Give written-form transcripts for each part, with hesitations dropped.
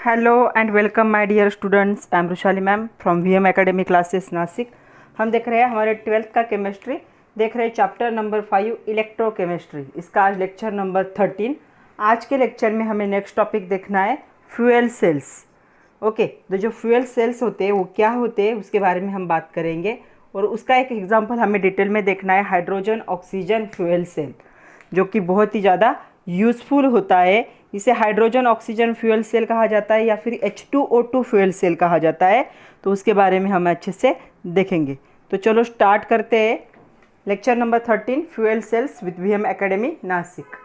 Hello and welcome my dear students, I am Rushali ma'am from VM academy classes Nashik. हम देख रहे हैं हमारे 12th का केमिस्ट्री, देख रहे हैं चैप्टर नंबर 5 इलेक्ट्रोकेमिस्ट्री। इसका आज लेक्चर नंबर 13। आज के लेक्चर में हमें नेक्स्ट टॉपिक देखना है फ्यूल सेल्स। ओके, तो जो फ्यूल सेल्स होते हैं वो क्या होते हैं उसके बारे में हम बात करेंगे, और उसका एक एग्जाम्पल हमें डिटेल में देखना है, हाइड्रोजन ऑक्सीजन फ्यूल सेल, जो कि बहुत ही ज़्यादा यूज़फुल होता है। इसे हाइड्रोजन ऑक्सीजन फ्यूल सेल कहा जाता है या फिर H2O2 फ्यूल सेल कहा जाता है। तो उसके बारे में हम अच्छे से देखेंगे। तो चलो स्टार्ट करते हैं lecture number 13 fuel cells with VM academy Nashik.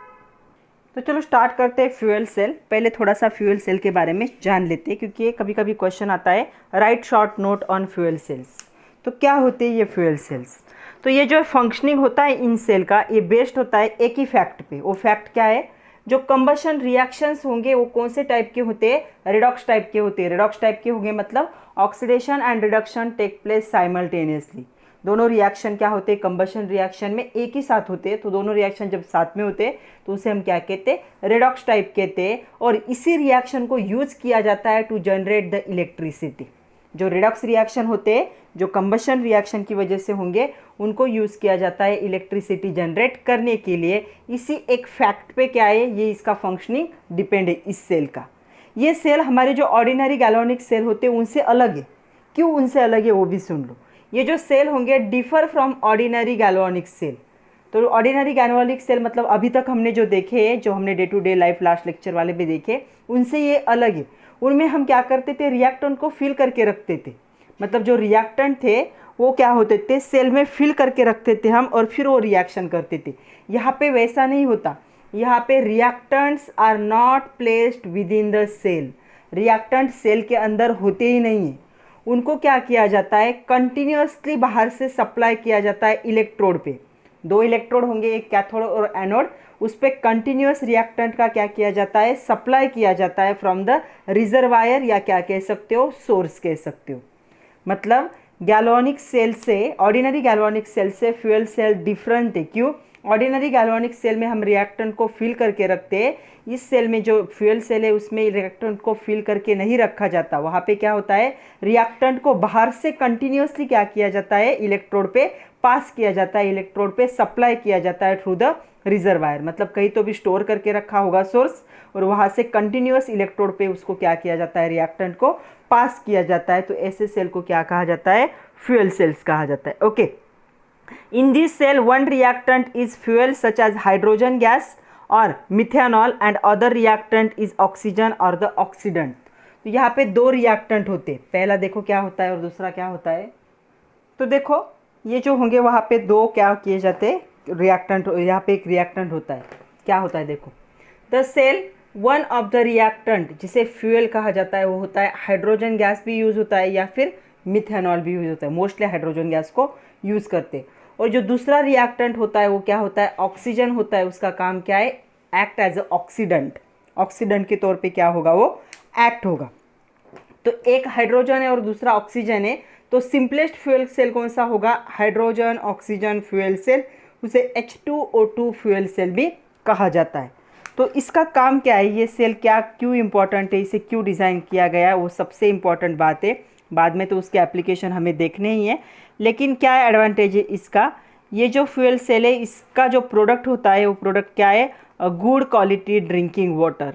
तो चलो स्टार्ट करते हैं फ्यूल सेल। पहले थोड़ा सा फ्यूल सेल के बारे में जान लेते हैं, क्योंकि ये कभी कभी क्वेश्चन आता है, right short note on fuel cells. तो क्या होते हैं ये फ्यूल सेल्स? तो ये जो फंक्शनिंग होता है इन सेल का, ये बेस्ड होता है एक ही फैक्ट पे। वो फैक्ट क्या है? जो कंबशन रिएक्शंस होंगे वो कौन से टाइप के होते हैं? रिडॉक्स टाइप के होते हैं। रिडॉक्स टाइप के होंगे मतलब oxidation and reduction take place simultaneously. दोनों रिएक्शन क्या होते हैं? कंबशन रिएक्शन में एक ही साथ होते हैं। तो दोनों रिएक्शन जब साथ में होते हैं तो उसे हम क्या कहते हैं? रिडॉक्स टाइप कहते हैं। और इसी रिएक्शन को यूज किया जाता है टू जनरेट द इलेक्ट्रिसिटी। जो रिडक्स रिएक्शन होते हैं, जो कंबशन रिएक्शन की वजह से होंगे, उनको यूज़ किया जाता है इलेक्ट्रिसिटी जनरेट करने के लिए। इसी एक फैक्ट पे क्या है, ये इसका फंक्शनिंग डिपेंड है इस सेल का। ये सेल हमारे जो ऑर्डिनरी गैल्वेनिक सेल होते हैं उनसे अलग है। क्यों उनसे अलग है वो भी सुन लो। ये जो सेल होंगे differ from ordinary galvanic cell. तो ऑर्डिनरी गैल्वेनिक सेल मतलब अभी तक हमने जो देखे हैं, जो हमने day to day life last lecture वाले भी देखे, उनसे ये अलग है। उनमें हम क्या करते थे? रिएक्टेंट को फिल करके रखते थे। मतलब जो रिएक्टेंट थे वो क्या होते थे? सेल में फिल करके रखते थे हम, और फिर वो रिएक्शन करते थे। यहाँ पे वैसा नहीं होता। यहाँ पे reactants are not placed with in the cell. Reactant cell के अंदर होते ही नहीं है। उनको क्या किया जाता है? कंटिन्यूसली बाहर से सप्लाई किया जाता है इलेक्ट्रोड पे। 2 इलेक्ट्रोड होंगे, एक कैथोड और एनोड। उस पर कंटिन्यूस रिएक्टेंट का क्या किया जाता है? सप्लाई किया जाता है फ्रॉम द रिजर्वायर, या क्या कह सकते हो? सोर्स कह सकते हो। मतलब गैल्वेनिक सेल से, ऑर्डिनरी गैल्वेनिक सेल से फ्यूल सेल डिफरेंट है। क्यों? ऑर्डिनरी गैल्वेनिक सेल में हम रिएक्टेंट को फिल करके रखते हैं। इस सेल में जो फ्यूल सेल है उसमें रिएक्टेंट को फिल करके नहीं रखा जाता। वहाँ पे क्या होता है? रिएक्टेंट को बाहर से कंटिन्यूसली क्या किया जाता है? इलेक्ट्रोड पे पास किया जाता है, इलेक्ट्रोड पे सप्लाई किया जाता है थ्रू द रिजर्वायर। मतलब कहीं तो भी स्टोर करके रखा होगा सोर्स, और वहाँ से कंटिन्यूस इलेक्ट्रोड पे उसको क्या किया जाता है? रिएक्टेंट को पास किया जाता है। तो ऐसे सेल को क्या कहा जाता है? फ्यूल सेल्स कहा जाता है। Okay, in this cell one reactant is fuel such as hydrogen gas और methanol, and other reactant is oxygen और द ऑक्सीडेंट। तो यहाँ पे दो रिएक्टेंट होते, पहला देखो क्या होता है और दूसरा क्या होता है। तो देखो ये जो होंगे वहाँ पे दो क्या किए जाते रिएक्टेंट, यहाँ पे एक रिएक्टेंट होता है, क्या होता है देखो, the cell one of the reactant जिसे फ्यूल कहा जाता है वो होता है हाइड्रोजन गैस भी यूज़ होता है या फिर मिथेनॉल भी यूज़ होता है, मोस्टली हाइड्रोजन गैस को यूज़ करते हैं। और जो दूसरा रिएक्टेंट होता है वो क्या होता है, ऑक्सीजन होता है। उसका काम क्या है, act as a oxidant, oxidant के तौर पे क्या होगा वो एक्ट होगा। तो एक हाइड्रोजन है और दूसरा ऑक्सीजन है, तो सिंपलेस्ट फ्यूल सेल कौन सा होगा, हाइड्रोजन ऑक्सीजन फ्यूल सेल, उसे H2O2 फ्यूल सेल भी कहा जाता है। तो इसका काम क्या है, ये सेल क्या क्यों इम्पोर्टेंट है, इसे क्यों डिज़ाइन किया गया है, वो सबसे इम्पोर्टेंट बात है। बाद में तो उसके एप्लीकेशन हमें देखने ही है, लेकिन क्या एडवांटेज है इसका, ये जो फ्यूल सेल है इसका जो प्रोडक्ट होता है वो प्रोडक्ट क्या है, गुड क्वालिटी ड्रिंकिंग वाटर।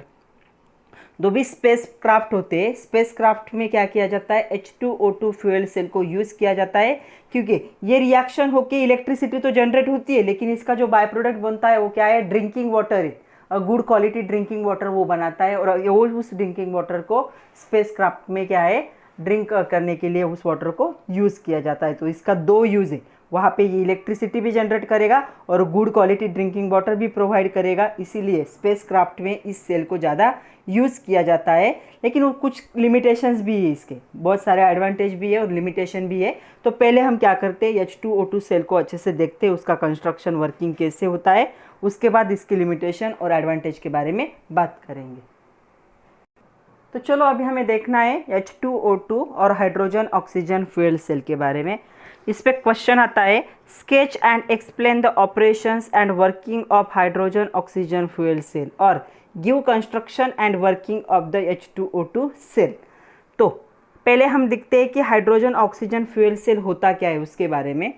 दो भी स्पेस क्राफ्ट होते हैं, स्पेस क्राफ्ट में क्या किया जाता है, H2O2 फ्यूल सेल को यूज़ किया जाता है, क्योंकि ये रिएक्शन होके इलेक्ट्रिसिटी तो जनरेट होती है, लेकिन इसका जो बाय प्रोडक्ट बनता है वो क्या है, ड्रिंकिंग वाटर है, गुड क्वालिटी ड्रिंकिंग वाटर वो बनाता है। और वो उस ड्रिंकिंग वाटर को स्पेस क्राफ्ट में क्या है, ड्रिंक करने के लिए उस वाटर को यूज़ किया जाता है। तो इसका दो यूज़ है, वहाँ पे ये इलेक्ट्रिसिटी भी जनरेट करेगा और गुड क्वालिटी ड्रिंकिंग वाटर भी प्रोवाइड करेगा, इसीलिए स्पेस क्राफ्ट में इस सेल को ज़्यादा यूज़ किया जाता है। लेकिन वो कुछ लिमिटेशंस भी है, इसके बहुत सारे एडवांटेज भी है और लिमिटेशन भी है। तो पहले हम क्या करते हैं, H2O2 सेल को अच्छे से देखते हैं, उसका कंस्ट्रक्शन वर्किंग कैसे होता है, उसके बाद इसकी लिमिटेशन और एडवांटेज के बारे में बात करेंगे। तो चलो अभी हमें देखना है H2O2 और हाइड्रोजन ऑक्सीजन फ्यूल सेल के बारे में। इस पे क्वेश्चन आता है, sketch and explain the operations and working of hydrogen oxygen fuel cell और give construction and working of the H2O2 cell. तो पहले हम देखते हैं कि हाइड्रोजन ऑक्सीजन फ्यूल सेल होता क्या है उसके बारे में।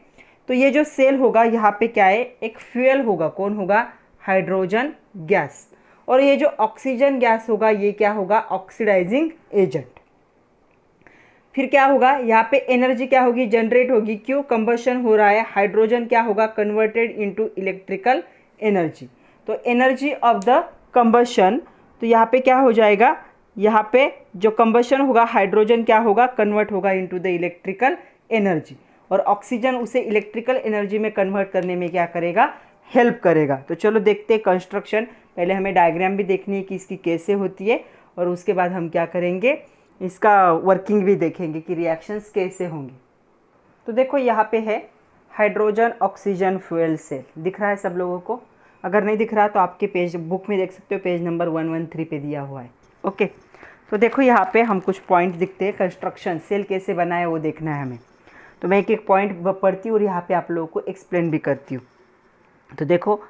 तो ये जो सेल होगा यहाँ पे क्या है, एक फ्यूल होगा, कौन होगा, हाइड्रोजन गैस, और ये जो ऑक्सीजन गैस होगा ये क्या होगा, ऑक्सीडाइजिंग एजेंट। फिर क्या होगा, यहाँ पे एनर्जी क्या होगी, जनरेट होगी, क्यों, कंबशन हो रहा है, हाइड्रोजन क्या होगा, कन्वर्टेड इनटू इलेक्ट्रिकल एनर्जी। तो एनर्जी ऑफ द कंबशन, तो यहाँ पे क्या हो जाएगा, यहाँ पे जो कंबशन होगा हाइड्रोजन क्या होगा, कन्वर्ट होगा इनटू द इलेक्ट्रिकल एनर्जी, और ऑक्सीजन उसे इलेक्ट्रिकल एनर्जी में कन्वर्ट करने में क्या करेगा, हेल्प करेगा। तो चलो देखते हैं कंस्ट्रक्शन। पहले हमें डायग्राम भी देखनी है कि इसकी कैसे होती है, और उसके बाद हम क्या करेंगे, इसका वर्किंग भी देखेंगे कि रिएक्शंस कैसे होंगे। तो देखो यहाँ पे है हाइड्रोजन ऑक्सीजन फ्यूल सेल, दिख रहा है सब लोगों को, अगर नहीं दिख रहा तो आपके पेज बुक में देख सकते हो, पेज नंबर 113 पे दिया हुआ है। ओके, तो देखो यहाँ पे हम कुछ पॉइंट दिखते हैं, कंस्ट्रक्शन सेल कैसे बना है वो देखना है हमें। तो मैं एक एक पॉइंट पढ़ती हूँ और यहाँ पे आप लोगों को एक्सप्लेन भी करती हूँ। तो देखो,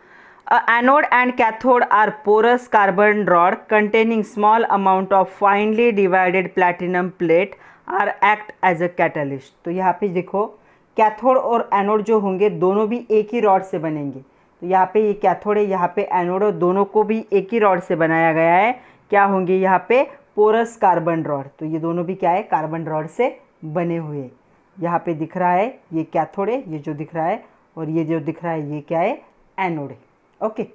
anode and cathode are porous carbon rod containing small amount of finely divided platinum plate are act as a catalyst. तो यहाँ पे देखो, कैथोड और एनोड जो होंगे दोनों भी एक ही रॉड से बनेंगे। तो यहाँ पे ये कैथोड है, यहाँ पे एनोड, और दोनों को भी एक ही रॉड से बनाया गया है। क्या होंगे यहाँ पे, पोरस कार्बन रॉड। तो ये दोनों भी क्या है, कार्बन रॉड से बने हुए। यहाँ पे दिख रहा है ये कैथोड है, ये जो दिख रहा है, और ये जो दिख रहा है ये क्या है, एनोड है। ओके,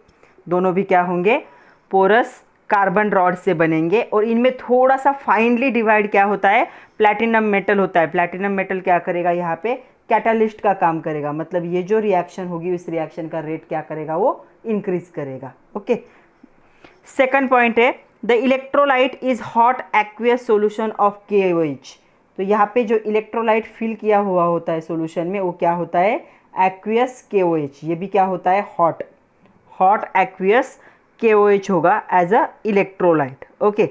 दोनों भी क्या होंगे, पोरस कार्बन रॉड से बनेंगे, और इनमें थोड़ा सा फाइनली डिवाइड क्या होता है, प्लैटिनम मेटल होता है। प्लैटिनम मेटल क्या करेगा, यहाँ पे कैटलिस्ट का काम करेगा, मतलब ये जो रिएक्शन होगी उस रिएक्शन का रेट क्या करेगा, वो इंक्रीज करेगा। ओके, सेकंड पॉइंट है, the electrolyte is hot aqueous solution of KOH। तो यहाँ पे जो इलेक्ट्रोलाइट फिल किया हुआ होता है सॉल्यूशन में वो क्या होता है, एक्वियस KOH। ये भी क्या होता है, हॉट एक्वियस KOH होगा as a electrolyte. Okay,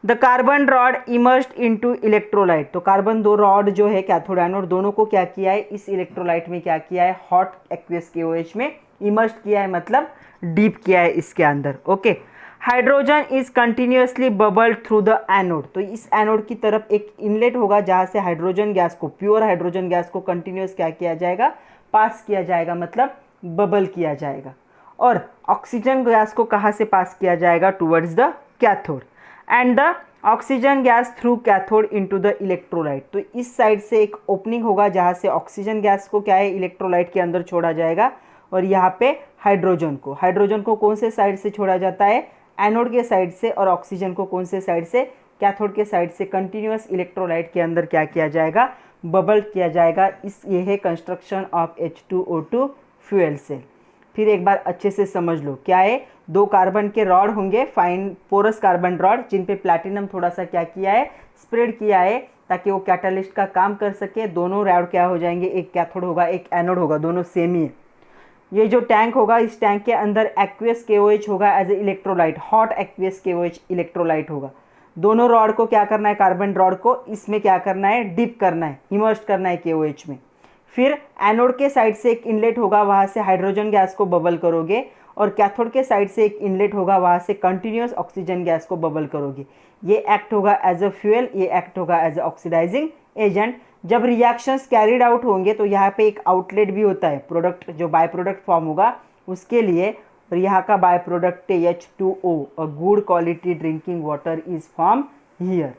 the carbon rod immersed into electrolyte. तो कार्बन दो रॉड जो है कैथोड एनोड दोनों को क्या किया है, इस इलेक्ट्रोलाइट में क्या किया है, हॉट एक्वियस KOH में इमर्स्ड किया है, मतलब डीप किया है इसके अंदर। Okay, hydrogen is continuously bubbled through the anode. तो इस एनोड की तरफ एक इनलेट होगा जहाँ से हाइड्रोजन गैस को, प्योर हाइड्रोजन गैस को कंटिन्यूस क्या किया जाएगा, पास किया जाएगा, मतलब बबल किया जाएगा। और ऑक्सीजन गैस को कहाँ से पास किया जाएगा, towards the cathode, and the oxygen gas through cathode into the electrolyte. तो इस साइड से एक ओपनिंग होगा जहाँ से ऑक्सीजन गैस को क्या है, इलेक्ट्रोलाइट के अंदर छोड़ा जाएगा, और यहाँ पे हाइड्रोजन को कौन से साइड से छोड़ा जाता है, एनोड के साइड से, और ऑक्सीजन को कौन से साइड से, कैथोड के साइड से कंटिन्यूअस इलेक्ट्रोलाइट के अंदर क्या किया जाएगा, बबल किया जाएगा। ये है construction of H2O2 fuel cell. फिर एक बार अच्छे से समझ लो क्या है, 2 कार्बन के रॉड होंगे, फाइन पोरस कार्बन रॉड, जिन पे प्लैटिनम थोड़ा सा क्या किया है, स्प्रेड किया है ताकि वो कैटालिस्ट का काम कर सके। दोनों रॉड क्या हो जाएंगे, एक कैथोड होगा एक एनोड होगा, दोनों सेम ही है। ये जो टैंक होगा, इस टैंक के अंदर एक्वियस KOH होगा as a electrolyte, hot aqueous KOH electrolyte होगा। दोनों रॉड को क्या करना है, कार्बन रॉड को इसमें क्या करना है, डिप करना है, इमर्ज करना है KOH में। फिर एनोड के साइड से एक इनलेट होगा, वहाँ से हाइड्रोजन गैस को बबल करोगे, और कैथोड के साइड से एक इनलेट होगा, वहाँ से कंटिन्यूअस ऑक्सीजन गैस को बबल करोगे। ये एक्ट होगा एज अ फ्यूल, ये एक्ट होगा एज अ ऑक्सीडाइजिंग एजेंट। जब रिएक्शंस कैरिड आउट होंगे तो यहाँ पे एक आउटलेट भी होता है, प्रोडक्ट जो बाय प्रोडक्ट फॉर्म होगा उसके लिए, और यहाँ का बाय प्रोडक्ट है H2O, और good quality drinking water is form here.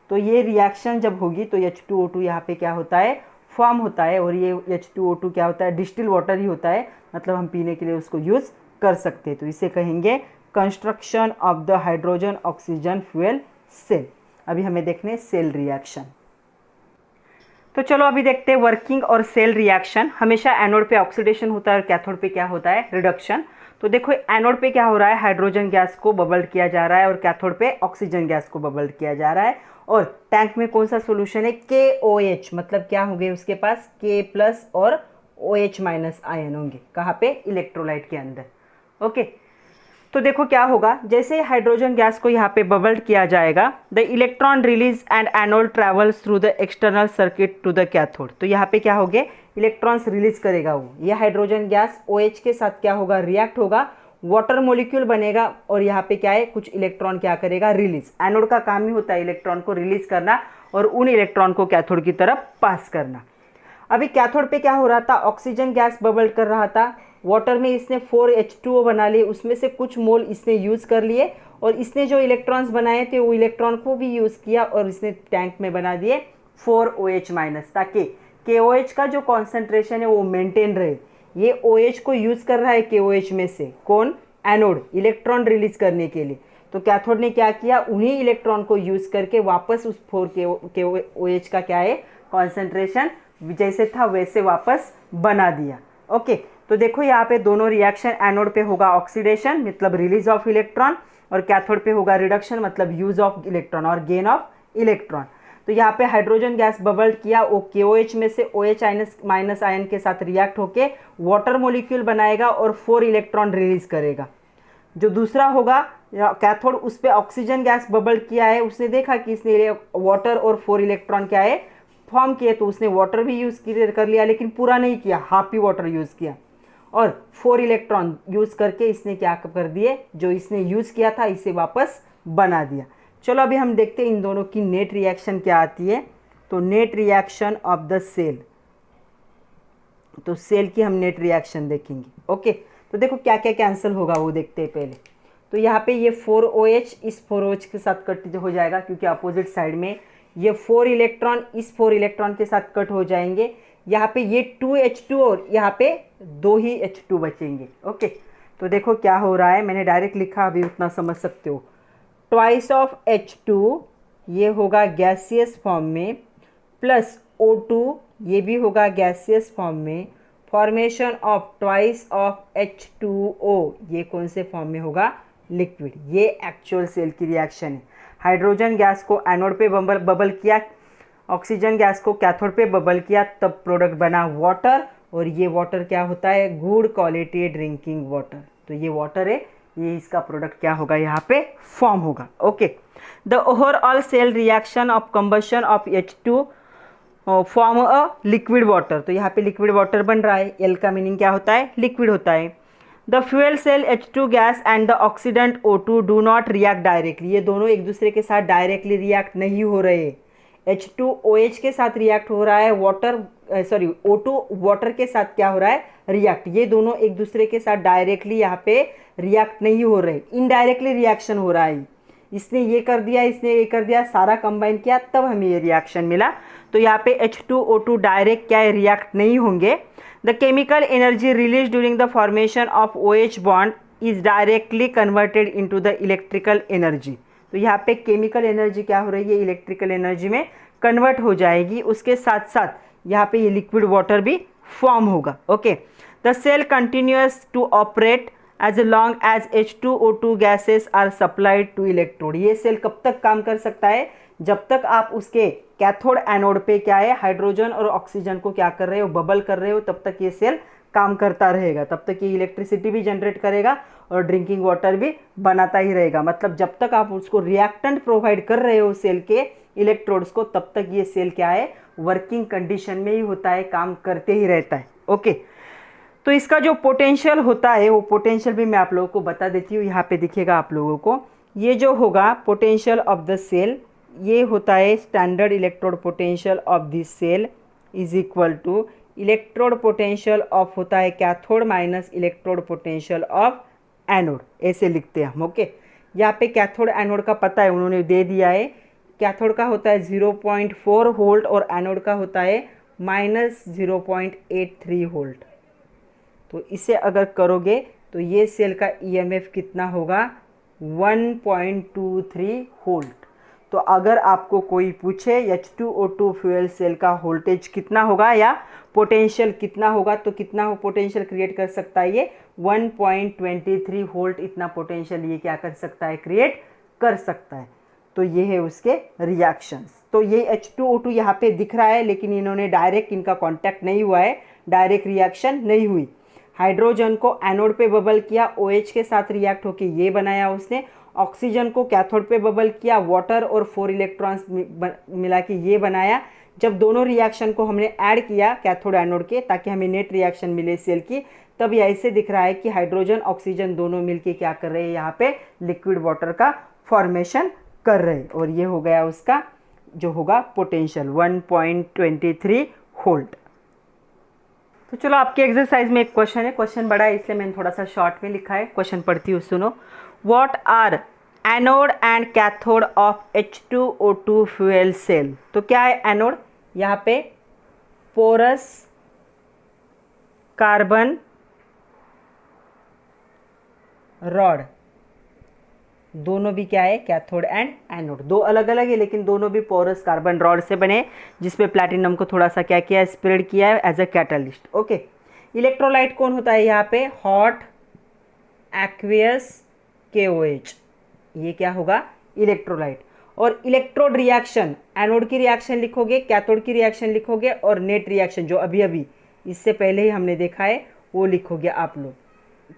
तो ये रिएक्शन जब होगी तो H2O2 यहाँ पे क्या होता है, फॉर्म होता है, और ये H2O2 क्या होता है, डिस्टिल वाटर ही होता है, मतलब हम पीने के लिए उसको यूज़ कर सकते हैं। तो इसे कहेंगे construction of the hydrogen oxygen fuel cell. अभी हमें देखने सेल रिएक्शन। तो चलो अभी देखते हैं वर्किंग और सेल रिएक्शन। हमेशा एनोड पे ऑक्सीडेशन होता है और कैथोड पे क्या होता है, रिडक्शन। तो देखो एनोड पे क्या हो रहा है, हाइड्रोजन गैस को बबल किया जा रहा है, और कैथोड पे ऑक्सीजन गैस को बबल किया जा रहा है। और टैंक में कौन सा सोल्यूशन है, KOH, मतलब क्या होंगे उसके पास K+ और OH- आयन होंगे, कहाँ पे, इलेक्ट्रोलाइट के अंदर। ओके, तो देखो क्या होगा, जैसे हाइड्रोजन गैस को यहाँ पे बबल्ड किया जाएगा, the electron release and anode travels through the external circuit to the cathode. तो यहाँ पे क्या हो गया, इलेक्ट्रॉन्स रिलीज करेगा वो, ये हाइड्रोजन गैस OH के साथ क्या होगा, रिएक्ट होगा, वाटर मोलिक्यूल बनेगा, और यहाँ पे क्या है, कुछ इलेक्ट्रॉन क्या करेगा, रिलीज। एनोड का काम ही होता है इलेक्ट्रॉन को रिलीज करना और उन इलेक्ट्रॉन को कैथोड की तरफ पास करना। अभी कैथोड पे क्या हो रहा था, ऑक्सीजन गैस बबल कर रहा था, वाटर में इसने 4H2O बना लिए, उसमें से कुछ मोल इसने यूज़ कर लिए, और इसने जो इलेक्ट्रॉन्स बनाए थे वो इलेक्ट्रॉन को भी यूज़ किया, और इसने टैंक में बना दिए 4OH-, ताकि KOH का जो कॉन्सेंट्रेशन है वो मेंटेन रहे। ये OH को यूज़ कर रहा है KOH में से, कौन, एनोड, इलेक्ट्रॉन रिलीज करने के लिए। तो कैथोड ने क्या किया, उन्हीं इलेक्ट्रॉन को यूज़ करके वापस उस 4OH का क्या है, कॉन्सेंट्रेशन जैसे था वैसे वापस बना दिया। ओके, तो देखो यहाँ पे दोनों रिएक्शन, एनोड पे होगा ऑक्सीडेशन मतलब रिलीज ऑफ इलेक्ट्रॉन, और कैथोड पे होगा रिडक्शन मतलब यूज ऑफ इलेक्ट्रॉन और गेन ऑफ इलेक्ट्रॉन। तो यहाँ पे हाइड्रोजन गैस बबल किया, वो KOH में से OH- आयन के साथ रिएक्ट होके वाटर मोलिक्यूल बनाएगा और 4 इलेक्ट्रॉन रिलीज करेगा। जो दूसरा होगा कैथोड, उस पर ऑक्सीजन गैस बबल किया है, उसने देखा कि इसने वाटर और 4 इलेक्ट्रॉन क्या है, फॉर्म किए, तो उसने वाटर भी यूज़ कर लिया, लेकिन पूरा नहीं किया, हाफ ही वाटर यूज़ किया, और 4 इलेक्ट्रॉन यूज़ करके इसने क्या कर दिए, जो इसने यूज़ किया था इसे वापस बना दिया। चलो अभी हम देखते हैं इन दोनों की नेट रिएक्शन क्या आती है। तो net reaction of the cell, तो सेल की हम नेट रिएक्शन देखेंगे। ओके, तो देखो क्या क्या कैंसिल होगा वो देखते हैं पहले। तो यहाँ पे ये 4OH इस 4OH के साथ कट हो जाएगा, क्योंकि अपोजिट साइड में ये 4 इलेक्ट्रॉन इस 4 इलेक्ट्रॉन के साथ कट हो जाएंगे। यहाँ पे ये 2H2 और यहाँ पे 2 ही H2 बचेंगे। ओके, तो देखो क्या हो रहा है, मैंने डायरेक्ट लिखा, अभी उतना समझ सकते हो। ट्वाइस ऑफ H2 ये होगा गैसियस फॉर्म में, प्लस O2 ये भी होगा गैसियस फॉर्म में, formation of twice of H2O ये कौन से फॉर्म में होगा, लिक्विड। ये एक्चुअल सेल की रिएक्शन है। हाइड्रोजन गैस को एनोड पे बबल किया, ऑक्सीजन गैस को कैथोड पे बबल किया, तब प्रोडक्ट बना वाटर, और ये वाटर क्या होता है, गुड क्वालिटी ड्रिंकिंग वाटर। तो ये वाटर है, ये इसका प्रोडक्ट क्या होगा, यहाँ पे फॉर्म होगा। Okay, the overall cell reaction of combustion of H2 form a liquid water. तो यहाँ पे लिक्विड वाटर बन रहा है, L का मीनिंग क्या होता है, लिक्विड होता है। The fuel cell H2 gas and the oxidant O2 do not react directly, ये दोनों एक दूसरे के साथ डायरेक्टली रिएक्ट नहीं हो रहे। H2OH के साथ रिएक्ट हो रहा है, O2 वाटर के साथ क्या हो रहा है, रिएक्ट। ये दोनों एक दूसरे के साथ डायरेक्टली यहाँ पे रिएक्ट नहीं हो रहे, इनडायरेक्टली रिएक्शन हो रहा है। इसने ये कर दिया, इसने ये कर दिया, सारा कंबाइन किया, तब हमें ये रिएक्शन मिला। तो यहाँ पे H2O2 डायरेक्ट क्या है, रिएक्ट नहीं होंगे। The chemical energy release during the formation of OH bond is directly converted into the electrical energy. तो यहाँ पे केमिकल एनर्जी क्या हो रही है, इलेक्ट्रिकल एनर्जी में कन्वर्ट हो जाएगी। उसके साथ साथ यहाँ पे ये लिक्विड वाटर भी फॉर्म होगा। Okay, the cell continuous to operate as long as H2O2 gases are supplied to electrode. ये सेल कब तक काम कर सकता है, जब तक आप उसके कैथोड एनोड पे क्या है, हाइड्रोजन और ऑक्सीजन को क्या कर रहे हो, बबल कर रहे हो, तब तक ये सेल काम करता रहेगा। तब तक ये इलेक्ट्रिसिटी भी जनरेट करेगा और ड्रिंकिंग वाटर भी बनाता ही रहेगा। मतलब जब तक आप उसको रिएक्टेंट प्रोवाइड कर रहे हो सेल के इलेक्ट्रोड्स को, तब तक ये सेल क्या है, वर्किंग कंडीशन में ही होता है, काम करते ही रहता है। ओके, तो इसका जो पोटेंशियल होता है वो पोटेंशियल भी मैं आप लोगों को बता देती हूँ। यहाँ पे दिखेगा आप लोगों को, ये जो होगा पोटेंशियल ऑफ द सेल, ये होता है standard electrode potential of this cell is equal to electrode potential of होता है cathode minus electrode potential of anode, ऐसे लिखते हैं हम। ओके, यहाँ पे कैथोड एनोड का पता है, उन्होंने दे दिया है। कैथोड का होता है 0.4 वोल्ट और एनोड का होता है -0.83 वोल्ट। तो इसे अगर करोगे तो ये सेल का EMF कितना होगा, 1.23 वोल्ट। तो अगर आपको कोई पूछे H2O2 फ्यूल सेल का वोल्टेज कितना होगा या पोटेंशियल कितना होगा, तो कितना हो पोटेंशियल क्रिएट कर सकता है ये, 1.23 वोल्ट इतना पोटेंशियल ये क्या कर सकता है, क्रिएट कर सकता है। तो ये है उसके रिएक्शंस। तो ये H2O2 यहाँ पे दिख रहा है, लेकिन इन्होंने डायरेक्ट, इनका कांटेक्ट नहीं हुआ है, डायरेक्ट रिएक्शन नहीं हुई। हाइड्रोजन को एनोड पे बबल किया, OH के साथ रिएक्ट होके ये बनाया उसने। ऑक्सीजन को कैथोड पे बबल किया, वाटर और 4 इलेक्ट्रॉन्स मिला के ये बनाया। जब दोनों रिएक्शन को हमने ऐड किया कैथोड एनोड के, ताकि हमें नेट रिएक्शन मिले सेल की, तब ये ऐसे दिख रहा है कि हाइड्रोजन ऑक्सीजन दोनों मिलके क्या कर रहे हैं, यहाँ पे लिक्विड वाटर का फॉर्मेशन कर रहे हैं। और ये हो गया उसका जो होगा पोटेंशियल 1.23 वोल्ट। तो चलो, आपके एक्सरसाइज में एक क्वेश्चन है, क्वेश्चन बड़ा है इसलिए मैंने थोड़ा सा शॉर्ट में लिखा है। क्वेश्चन पढ़ती हूँ, सुनो। What are anode and cathode of H2O2 fuel cell. तो क्या है एनोड, यहाँ पे पोरस कार्बन रॉड, दोनों भी क्या है, कैथोड एंड एनोड। दो अलग अलग है लेकिन दोनों भी पोरस कार्बन रॉड से बने, जिसपे प्लैटिनम को थोड़ा सा क्या किया, स्प्रेड किया है as a catalyst. Okay, electrolyte कौन होता है यहाँ पे, हॉट एक्वियस KOH, ये क्या होगा, इलेक्ट्रोलाइट। और इलेक्ट्रोड रिएक्शन, एनोड की रिएक्शन लिखोगे, कैथोड की रिएक्शन लिखोगे, और नेट रिएक्शन जो अभी अभी इससे पहले ही हमने देखा है वो लिखोगे आप लोग।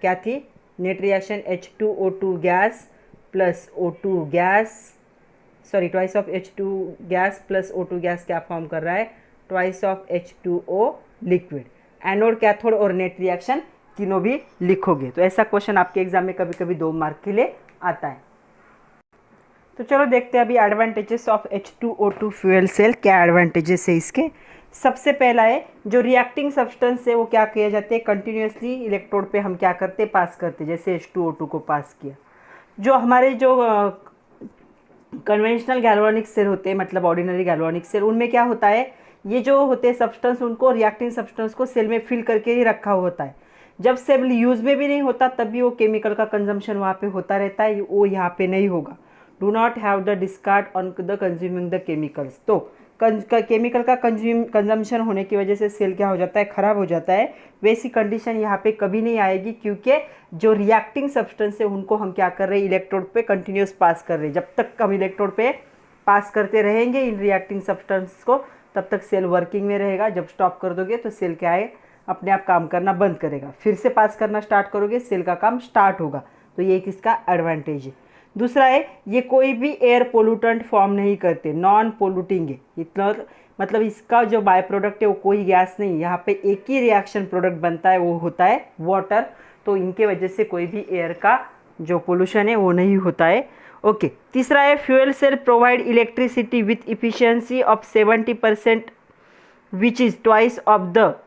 क्या थी net reaction, H2O2 gas plus O2 gas, sorry twice of H2 gas plus O2 gas क्या फॉर्म कर रहा है, twice of H2O liquid. Anode, cathode और नेट रिएक्शन तीनों भी लिखोगे। तो ऐसा क्वेश्चन आपके एग्जाम में कभी कभी 2 मार्क के लिए आता है। तो चलो देखते हैं अभी advantages of H2O2 fuel cell. क्या एडवांटेजेस है इसके। सबसे पहला है, जो रिएक्टिंग सब्सटेंस है वो क्या किया जाते हैं, कंटिन्यूसली इलेक्ट्रोड पे हम क्या करते, पास करते, जैसे H2O2 को पास किया। जो हमारे जो कन्वेंशनल गैल्वानिक सेल होते हैं, मतलब ऑर्डिनरी गैल्वानिक सेल, उनमें क्या होता है, ये जो होते हैं सब्सटेंस, उनको रिएक्टिंग सब्सटेंस को सेल में फिल करके ही रखा होता है। जब सेल यूज़ में भी नहीं होता तब भी वो केमिकल का कंजम्पशन वहाँ पे होता रहता है, वो यहाँ पे नहीं होगा। Do not have the discard on the consuming the chemicals. तो केमिकल का कंजम्पशन होने की वजह से सेल क्या हो जाता है, ख़राब हो जाता है। वैसी कंडीशन यहाँ पे कभी नहीं आएगी, क्योंकि जो रिएक्टिंग सब्सटेंस है उनको हम क्या कर रहे हैं, इलेक्ट्रोड पे कंटिन्यूस पास कर रहे हैं। जब तक हम इलेक्ट्रोड पे पास करते रहेंगे इन रिएक्टिंग सब्सटेंस को, तब तक सेल वर्किंग में रहेगा। जब स्टॉप कर दोगे तो सेल क्या है, अपने आप काम करना बंद करेगा। फिर से पास करना स्टार्ट करोगे, सेल का काम स्टार्ट होगा। तो ये किसका एडवांटेज है। दूसरा है, ये कोई भी एयर पोल्यूटेंट फॉर्म नहीं करते, नॉन पोल्यूटिंग है। इतना मतलब इसका जो बाय प्रोडक्ट है वो कोई गैस नहीं, यहाँ पे एक ही रिएक्शन प्रोडक्ट बनता है, वो होता है वाटर। तो इनके वजह से कोई भी एयर का जो पोल्यूशन है वो नहीं होता है। ओके, तीसरा है, fuel cell provide electricity with efficiency of 70% which is twice of the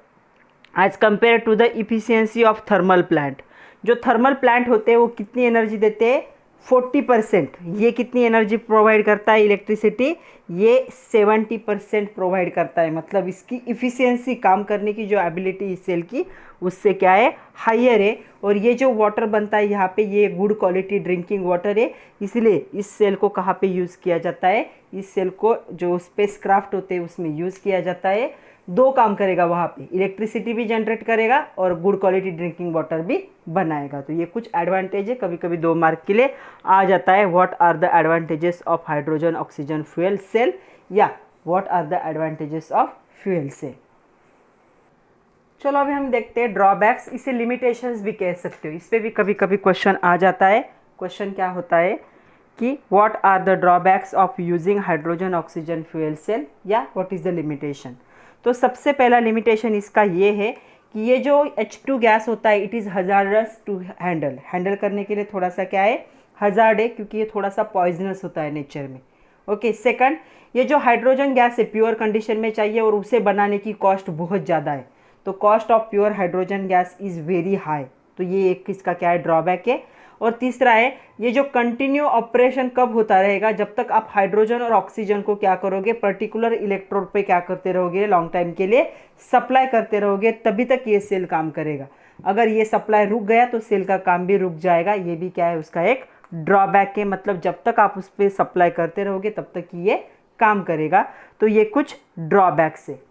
as compare to the efficiency of thermal plant. जो थर्मल प्लांट होते हैं वो कितनी एनर्जी देते हैं, 40%। ये कितनी एनर्जी प्रोवाइड करता है इलेक्ट्रिसिटी, ये 70% प्रोवाइड करता है। मतलब इसकी इफ़िशियंसी, काम करने की जो एबिलिटी इस सेल की, उससे क्या है, हाइयर है। और ये जो वाटर बनता है यहाँ पे, ये गुड क्वालिटी ड्रिंकिंग वाटर है। इसलिए इस सेल को कहाँ पे यूज़ किया जाता है, इस सेल को जो स्पेसक्राफ्ट होते हैं उसमें यूज़ किया जाता है। दो काम करेगा वहाँ पे, इलेक्ट्रिसिटी भी जनरेट करेगा और गुड क्वालिटी ड्रिंकिंग वाटर भी बनाएगा। तो ये कुछ एडवांटेज है, कभी कभी 2 मार्क के लिए आ जाता है। What are the advantages of hydrogen oxygen fuel cell, या what are the advantages of fuel cell. चलो अभी हम देखते हैं ड्रॉबैक्स, इसे लिमिटेशंस भी कह सकते हो। इस पर भी कभी कभी क्वेश्चन आ जाता है। क्वेश्चन क्या होता है कि what are the drawbacks of using hydrogen oxygen fuel cell, या व्हाट इज़ द लिमिटेशन। तो सबसे पहला लिमिटेशन इसका ये है कि ये जो H2 गैस होता है, it is hazardous to handle करने के लिए थोड़ा सा क्या है, हजार्ड है, क्योंकि ये थोड़ा सा पॉइजनस होता है नेचर में। ओके, सेकंड, ये जो हाइड्रोजन गैस है प्योर कंडीशन में चाहिए और उसे बनाने की कॉस्ट बहुत ज़्यादा है। तो cost of pure hydrogen gas is very high. तो ये एक इसका क्या है, ड्रॉबैक है। और तीसरा है, ये जो कंटिन्यू ऑपरेशन कब होता रहेगा, जब तक आप हाइड्रोजन और ऑक्सीजन को क्या करोगे, पर्टिकुलर इलेक्ट्रोड पे क्या करते रहोगे, लॉन्ग टाइम के लिए सप्लाई करते रहोगे, तभी तक ये सेल काम करेगा। अगर ये सप्लाई रुक गया तो सेल का काम भी रुक जाएगा। ये भी क्या है, उसका एक ड्रॉबैक है। मतलब जब तक आप उस पर सप्लाई करते रहोगे तब तक ये काम करेगा। तो ये कुछ ड्रॉबैक्स है।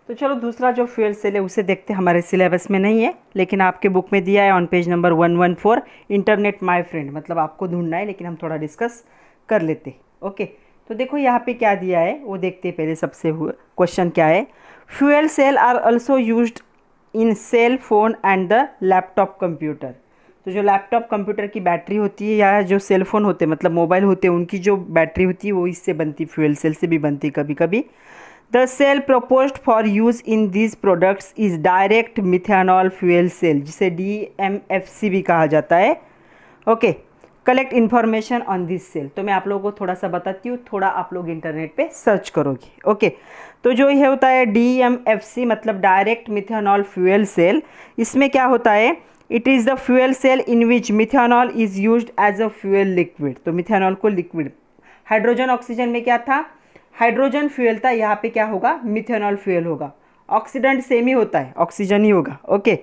तो चलो दूसरा जो फ्यूल सेल है उसे देखते हैं। हमारे सिलेबस में नहीं है, लेकिन आपके बुक में दिया है on page number 114, internet my friend. मतलब आपको ढूंढना है, लेकिन हम थोड़ा डिस्कस कर लेते। ओके, तो देखो यहाँ पे क्या दिया है वो देखते हैं पहले। सबसे क्वेश्चन क्या है, fuel cell are also used in cell phone and the laptop computer. तो जो लैपटॉप कंप्यूटर की बैटरी होती है, या जो सेल फोन होते हैं मतलब मोबाइल होते हैं, उनकी जो बैटरी होती है वो इससे बनती, फ्यूल सेल से भी बनती कभी कभी। The cell proposed for use in these products is direct methanol fuel cell, जिसे DMFC भी कहा जाता है। Okay, collect information on this cell. तो मैं आप लोगों को थोड़ा सा बताती हूँ, थोड़ा आप लोग इंटरनेट पे सर्च करोगे। ओके, तो जो ये होता है DMFC मतलब डायरेक्ट मिथेनॉल फ्यूल सेल। इसमें क्या होता है, it is the fuel cell in which methanol is used as a fuel liquid. तो मिथेनॉल को लिक्विड, हाइड्रोजन ऑक्सीजन में क्या था, हाइड्रोजन फ्यूल था, यहाँ पे क्या होगा, मिथेनॉल फ्यूल होगा। ऑक्सीडेंट सेम ही होता है, ऑक्सीजन ही होगा। Okay,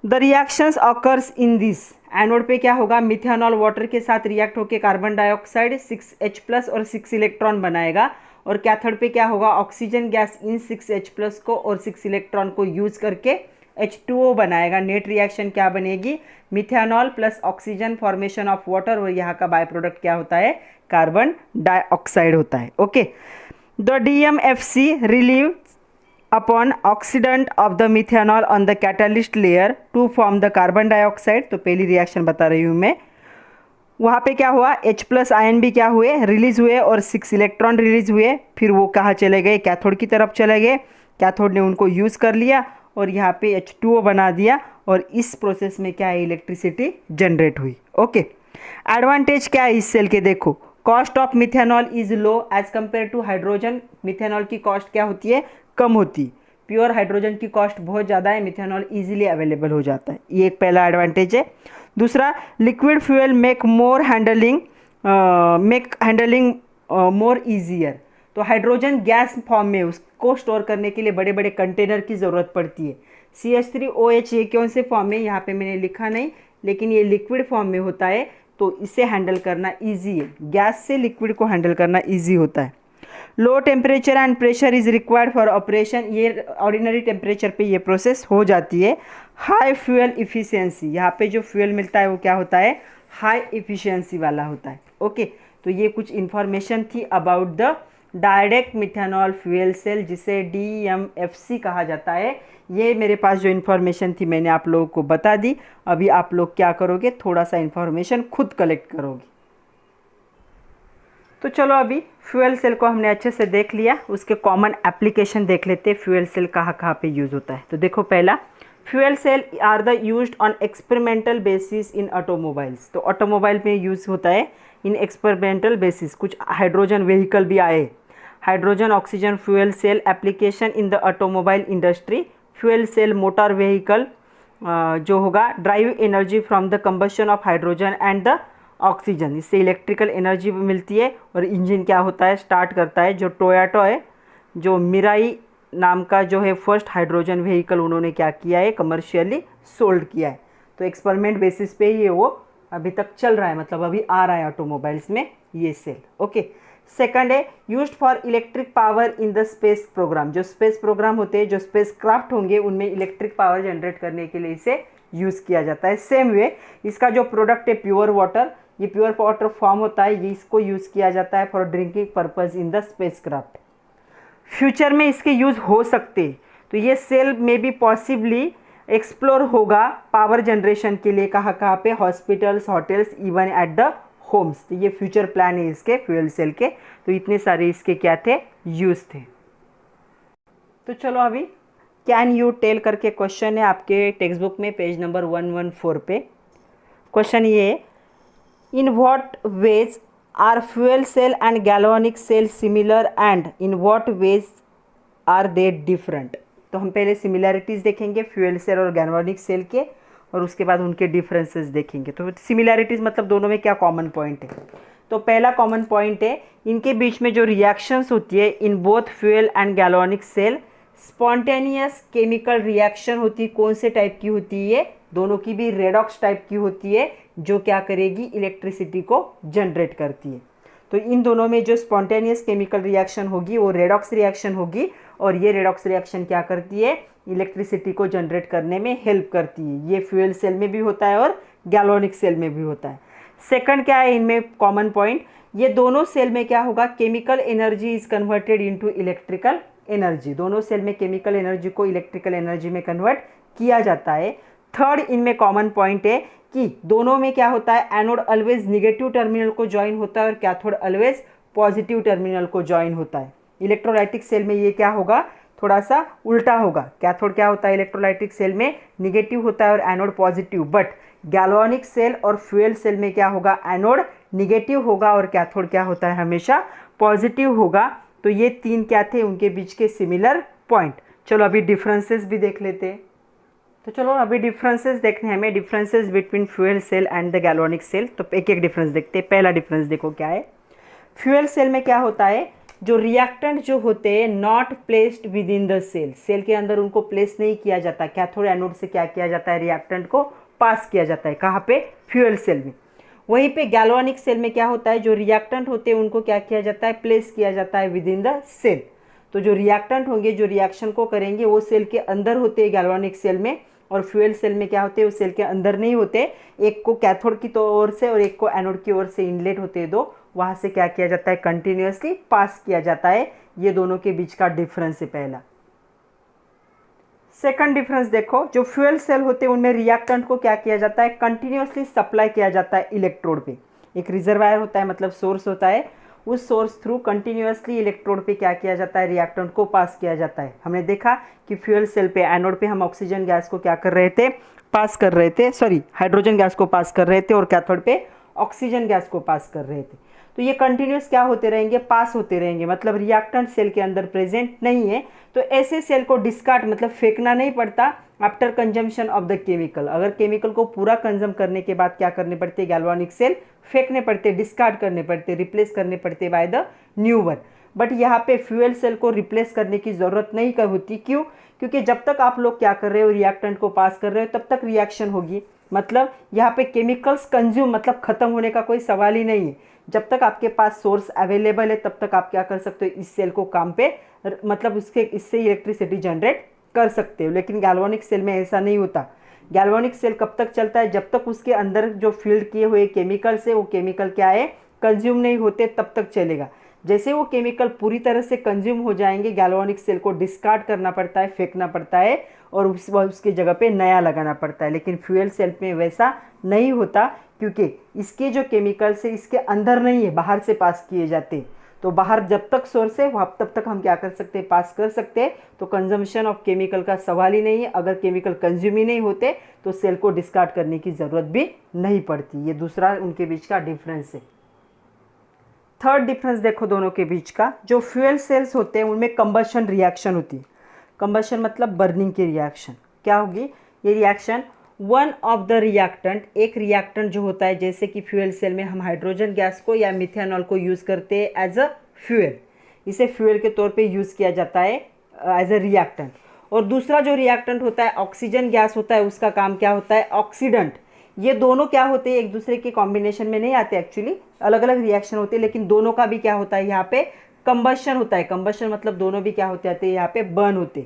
the reactions occurs in this, anode पे क्या होगा, मिथेनॉल वाटर के साथ रिएक्ट होकर कार्बन डाइऑक्साइड 6H+ और 6 इलेक्ट्रॉन बनाएगा। और कैथोड पे क्या होगा, ऑक्सीजन गैस इन 6H+ को और 6 इलेक्ट्रॉन को यूज करके H2O बनाएगा। नेट रिएक्शन क्या बनेगी, methanol plus oxygen, formation of water, और यहाँ का बाय प्रोडक्ट क्या होता है, कार्बन डाइऑक्साइड होता है। Okay, the DMFC relieve upon oxidant of the methanol on the catalyst layer to form the carbon dioxide. तो पहली रिएक्शन बता रही हूँ मैं। वहाँ पे क्या हुआ, H+ आयन भी क्या हुए, रिलीज हुए, और 6 इलेक्ट्रॉन रिलीज हुए। फिर वो कहाँ चले गए, कैथोड की तरफ चले गए। कैथोड ने उनको यूज़ कर लिया और यहाँ पे H2O बना दिया, और इस प्रोसेस में क्या है, इलेक्ट्रिसिटी जनरेट हुई। ओके, एडवांटेज क्या है इस सेल के, देखो, cost of methanol is low as compare to hydrogen. Methanol की कॉस्ट क्या होती है, कम होती। प्योर हाइड्रोजन की कॉस्ट बहुत ज़्यादा है, मिथेनॉल इजीली अवेलेबल हो जाता है। ये एक पहला एडवांटेज है। दूसरा, liquid fuel make handling more easier. तो हाइड्रोजन गैस फॉर्म में उसको स्टोर करने के लिए बड़े बड़े कंटेनर की ज़रूरत पड़ती है। CH3OH ये कौन से फॉर्म में, यहाँ पे मैंने लिखा नहीं, लेकिन ये लिक्विड फॉर्म में होता है, तो इसे हैंडल करना इजी है। गैस से लिक्विड को हैंडल करना इजी होता है। Low temperature and pressure is required for operation. ये ऑर्डिनरी टेम्परेचर पे ये प्रोसेस हो जाती है। हाई फ्यूल इफ़िशियंसी, यहाँ पे जो फ्यूल मिलता है वो क्या होता है, हाई इफ़िशियंसी वाला होता है। ओके, तो ये कुछ इन्फॉर्मेशन थी about the direct methanol fuel cell, जिसे DMFC कहा जाता है। ये मेरे पास जो इन्फॉर्मेशन थी मैंने आप लोगों को बता दी। अभी आप लोग क्या करोगे, थोड़ा सा इन्फॉर्मेशन खुद कलेक्ट करोगे। तो चलो अभी फ्यूल सेल को हमने अच्छे से देख लिया, उसके कॉमन एप्लीकेशन देख लेते हैं। फ्यूल सेल कहाँ कहाँ पे यूज़ होता है। तो देखो, पहला, fuel cell are the used on experimental basis in automobiles. तो ऑटोमोबाइल में यूज़ होता है इन एक्सपेरिमेंटल बेसिस। कुछ हाइड्रोजन व्हीकल भी आए। Hydrogen oxygen fuel cell application in the automobile industry. Fuel cell motor vehicle जो होगा drive energy from the combustion of hydrogen and the oxygen, इससे इलेक्ट्रिकल एनर्जी मिलती है और इंजन क्या होता है, स्टार्ट करता है। जो टोयोटा है, जो मिराई नाम का जो है फर्स्ट हाइड्रोजन व्हीकल उन्होंने क्या किया है, कमर्शियली सोल्ड किया है। तो एक्सपेरिमेंट बेसिस पे ही वो अभी तक चल रहा है, मतलब अभी आ रहा है ऑटोमोबाइल्स में ये सेल। ओके, सेकंड है used for electric power in the space program. जो स्पेस प्रोग्राम होते हैं, जो स्पेस क्राफ्ट होंगे, उनमें इलेक्ट्रिक पावर जनरेट करने के लिए इसे यूज़ किया जाता है। सेम वे इसका जो प्रोडक्ट है प्योर वाटर, ये प्योर वाटर फॉर्म होता है, ये इसको यूज़ किया जाता है for drinking purpose in the space craft. Future में इसके यूज़ हो सकते, तो ये सेल में भी पॉसिबली एक्सप्लोर होगा पावर जनरेशन के लिए। कहाँ कहाँ पे, hospitals, hotels, even at the homes. तो ये फ्यूचर प्लान है इसके फ्यूल सेल के। तो इतने सारे इसके क्या थे, यूज़ थे। तो चलो अभी कैन यू टेल करके क्वेश्चन है आपके टेक्स्ट बुक में, पेज नंबर 114 पे। क्वेश्चन ये है, in what ways are fuel cell and galvanic cell similar and in what ways are they different. तो हम पहले सिमिलैरिटीज़ देखेंगे फ्यूल सेल और गैल्वेनिक सेल के, और उसके बाद उनके डिफरेंसेस देखेंगे। तो सिमिलैरिटीज़ मतलब दोनों में क्या कॉमन पॉइंट है। तो पहला कॉमन पॉइंट है, इनके बीच में जो रिएक्शंस होती है in both fuel and galvanic cell, spontaneous chemical reaction होती है। कौन से टाइप की होती है, दोनों की भी रेडॉक्स टाइप की होती है, जो क्या करेगी, इलेक्ट्रिसिटी को जनरेट करती है। तो इन दोनों में जो स्पॉन्टेनियस केमिकल रिएक्शन होगी वो रेडॉक्स रिएक्शन होगी, और ये रेडॉक्स रिएक्शन क्या करती है, इलेक्ट्रिसिटी को जनरेट करने में हेल्प करती है। ये फ्यूल सेल में भी होता है और गैल्वेनिक सेल में भी होता है। सेकंड क्या है इनमें कॉमन पॉइंट, ये दोनों सेल में क्या होगा, chemical energy is converted into electrical energy. दोनों सेल में केमिकल एनर्जी को इलेक्ट्रिकल एनर्जी में कन्वर्ट किया जाता है। थर्ड इनमें कॉमन पॉइंट है कि दोनों में क्या होता है, एनोड ऑलवेज निगेटिव टर्मिनल को ज्वाइन होता है और कैथोड ऑलवेज पॉजिटिव टर्मिनल को ज्वाइन होता है। इलेक्ट्रोलाइटिक सेल में ये क्या होगा, थोड़ा सा उल्टा होगा। कैथोड क्या होता है इलेक्ट्रोलाइटिक सेल में, निगेटिव होता है और anode positive. But galvanic cell और फ्यूल सेल में क्या होगा, एनोड निगेटिव होगा और कैथोड क्या होता है, हमेशा पॉजिटिव होगा। तो ये तीन क्या थे उनके बीच के सिमिलर पॉइंट। चलो अभी डिफरेंसेस भी देख लेते हैं। तो चलो अभी डिफरेंसेस देखने हैं हमें, differences between fuel cell and the galvanic cell. तो एक एक डिफरेंस देखते हैं। पहला डिफरेंस देखो क्या है, फ्यूल सेल में क्या होता है, जो रिएक्टेंट जो होते हैं not placed with in the cell, cell के अंदर उनको प्लेस नहीं किया जाता। कैथोड एनोड से क्या किया जाता है, रिएक्टेंट को पास किया जाता है। कहाँ पे, फ्यूल सेल में। वहीं पे गैल्वेनिक सेल में क्या होता है, जो रिएक्टेंट होते हैं उनको क्या किया जाता है, प्लेस किया जाता है विद इन द सेल। तो जो रिएक्टेंट होंगे, जो रिएक्शन को करेंगे, वो सेल के अंदर होते हैं गैल्वेनिक सेल में, और फ्यूल सेल में क्या होते हैं, वो सेल के अंदर नहीं होते। एक को कैथोड की ओर से और एक को एनोड की ओर से इनलेट होते हैं दो, वहाँ से क्या किया जाता है, कंटिन्यूसली पास किया जाता है। ये दोनों के बीच का डिफरेंस है पहला। सेकंड डिफरेंस देखो, जो फ्यूल सेल होते हैं उनमें रिएक्टेंट को क्या किया जाता है, कंटिन्यूसली सप्लाई किया जाता है इलेक्ट्रोड पे। एक रिजर्वायर होता है, मतलब सोर्स होता है, उस सोर्स थ्रू कंटिन्यूसली इलेक्ट्रोड पे क्या किया जाता है, रिएक्टेंट को पास किया जाता है। हमने देखा कि फ्यूल सेल पे एनोड पे हम ऑक्सीजन गैस को क्या कर रहे थे, पास कर रहे थे, सॉरी हाइड्रोजन गैस को पास कर रहे थे, और कैथोड पे ऑक्सीजन गैस को पास कर रहे थे। तो ये कंटिन्यूस क्या होते रहेंगे, पास होते रहेंगे, मतलब रिएक्टेंट सेल के अंदर प्रेजेंट नहीं है। तो ऐसे सेल को डिस्कार्ड मतलब फेंकना नहीं पड़ता after consumption of the chemical. अगर केमिकल को पूरा कंज्यूम करने के बाद क्या करने पड़ते, गैल्वेनिक सेल फेंकने पड़ते, डिस्कार्ड करने पड़ते, रिप्लेस करने पड़ते by the new one. But यहाँ पे फ्यूल सेल को रिप्लेस करने की ज़रूरत नहीं होती। क्यों? क्योंकि जब तक आप लोग क्या कर रहे हो, रिएक्टेंट को पास कर रहे हो, तब तक रिएक्शन होगी। मतलब यहाँ पे केमिकल्स कंज्यूम मतलब ख़त्म होने का कोई सवाल ही नहीं है। जब तक आपके पास सोर्स अवेलेबल है तब तक आप क्या कर सकते हो, इस सेल को काम पे मतलब इससे इलेक्ट्रिसिटी जनरेट कर सकते हो। लेकिन गैल्वेनिक सेल में ऐसा नहीं होता। गैल्वेनिक सेल कब तक चलता है, जब तक उसके अंदर जो फील्ड किए हुए केमिकल्स है वो केमिकल क्या है, कंज्यूम नहीं होते, तब तक चलेगा। जैसे वो केमिकल पूरी तरह से कंज्यूम हो जाएंगे, गैल्वेनिक सेल को डिस्कार्ड करना पड़ता है, फेंकना पड़ता है, और उसकी जगह पे नया लगाना पड़ता है। लेकिन फ्यूल सेल में वैसा नहीं होता, क्योंकि इसके जो केमिकल्स है इसके अंदर नहीं है, बाहर से पास किए जाते हैं। तो बाहर जब तक सोर्स है वहाँ तब तक हम क्या कर सकते हैं, पास कर सकते हैं। तो कंजम्पशन ऑफ केमिकल का सवाल ही नहीं है। अगर केमिकल कंज्यूम ही नहीं होते तो सेल को डिस्कार्ड करने की ज़रूरत भी नहीं पड़ती। ये दूसरा उनके बीच का डिफरेंस है। थर्ड डिफरेंस देखो दोनों के बीच का, जो फ्यूल सेल्स होते हैं उनमें कंबशन रिएक्शन होती है। कंबशन मतलब बर्निंग की रिएक्शन। क्या होगी ये reaction, one of the reactant, एक रिएक्टेंट जो होता है, जैसे कि फ्यूल सेल में हम हाइड्रोजन गैस को या मिथेनॉल को यूज़ करते हैं एज अ फ्यूल, इसे फ्यूल के तौर पे यूज़ किया जाता है एज अ रिएक्टेंट। और दूसरा जो रिएक्टेंट होता है ऑक्सीजन गैस होता है, उसका काम क्या होता है, ऑक्सीडेंट। ये दोनों क्या होते हैं, एक दूसरे के कॉम्बिनेशन में नहीं आते, एक्चुअली अलग अलग रिएक्शन होते हैं, लेकिन दोनों का भी क्या होता है यहाँ पे, कंबशन होता है। कंबशन मतलब दोनों भी क्या होते हैं यहाँ पे, बर्न होते।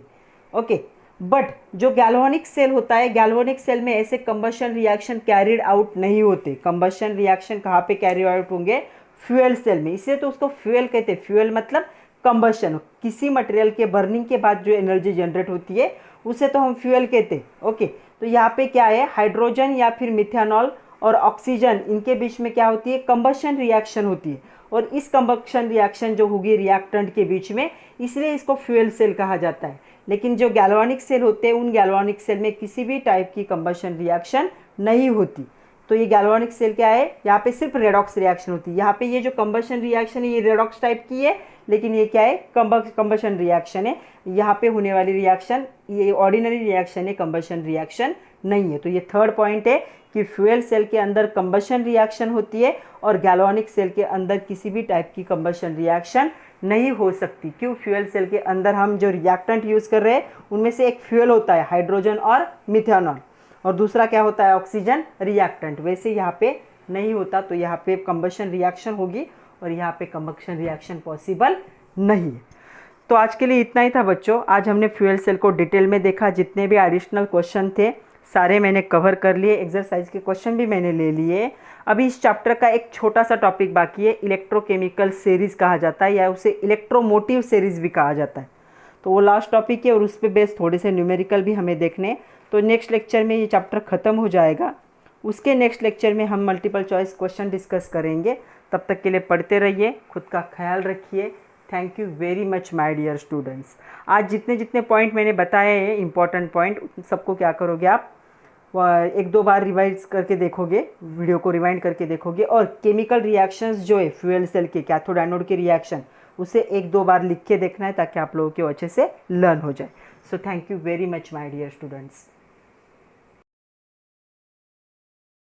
ओके, बट जो गैल्वेनिक सेल होता है, गैल्वेनिक सेल में ऐसे कंबशन रिएक्शन कैरिड आउट नहीं होते। कंबशन रिएक्शन कहाँ पे कैरी आउट होंगे, फ्यूल सेल में, इसलिए तो उसको फ्यूल कहते हैं। फ्यूल मतलब कंबशन, किसी मटेरियल के बर्निंग के बाद जो एनर्जी जनरेट होती है उसे तो हम फ्यूल कहते हैं। ओके, तो यहाँ पे क्या है, हाइड्रोजन या फिर मिथेनॉल और ऑक्सीजन, इनके बीच में क्या होती है, कंबशन रिएक्शन होती है। और इस कंबशन रिएक्शन जो होगी रिएक्टेंट के बीच में, इसलिए इसको फ्यूल सेल कहा जाता है। लेकिन जो गैल्वेनिक सेल होते हैं, उन गैल्वेनिक सेल में किसी भी टाइप की कंबशन रिएक्शन नहीं होती। तो ये गैल्वेनिक सेल क्या है, यहाँ पे सिर्फ रेडॉक्स रिएक्शन होती है। यहाँ पे ये जो कंबशन रिएक्शन है ये रेडॉक्स टाइप की है, लेकिन ये क्या है, कंबशन रिएक्शन है। यहाँ पे होने वाली रिएक्शन ये ऑर्डिनरी रिएक्शन है, कंबशन रिएक्शन नहीं है। तो ये थर्ड पॉइंट है कि फ्यूल सेल के अंदर कंबशन रिएक्शन होती है और गैल्वेनिक सेल के अंदर किसी भी टाइप की कंबशन रिएक्शन नहीं हो सकती। क्यों, फ्यूल सेल के अंदर हम जो रिएक्टेंट यूज़ कर रहे हैं उनमें से एक फ्यूल होता है हाइड्रोजन और मिथेनॉल, और दूसरा क्या होता है, ऑक्सीजन रिएक्टेंट। वैसे यहाँ पे नहीं होता, तो यहाँ पे कंबशन रिएक्शन होगी और यहाँ पे कंबशन रिएक्शन पॉसिबल नहीं है। तो आज के लिए इतना ही था बच्चों। आज हमने फ्यूल सेल को डिटेल में देखा, जितने भी एडिशनल क्वेश्चन थे सारे मैंने कवर कर लिए, एक्सरसाइज के क्वेश्चन भी मैंने ले लिए। अभी इस चैप्टर का एक छोटा सा टॉपिक बाकी है, इलेक्ट्रोकेमिकल सीरीज़ कहा जाता है या उसे इलेक्ट्रोमोटिव सीरीज़ भी कहा जाता है। तो वो लास्ट टॉपिक है और उस पर बेस्ड थोड़े से न्यूमेरिकल भी हमें देखने। तो नेक्स्ट लेक्चर में ये चैप्टर ख़त्म हो जाएगा, उसके नेक्स्ट लेक्चर में हम मल्टीपल चॉइस क्वेश्चन डिस्कस करेंगे। तब तक के लिए पढ़ते रहिए, खुद का ख्याल रखिए। Thank you very much my dear students. आज जितने जितने पॉइंट मैंने बताए हैं, इंपॉर्टेंट पॉइंट, सबको क्या करोगे आप, एक दो बार रिवाइज करके देखोगे, वीडियो को रिवाइंड करके देखोगे। और केमिकल रिएक्शंस जो है फ्यूल सेल के, कैथोड एनोड के रिएक्शन, उसे एक दो बार लिख के देखना है ताकि आप लोगों को अच्छे से लर्न हो जाए। So thank you very much my dear students.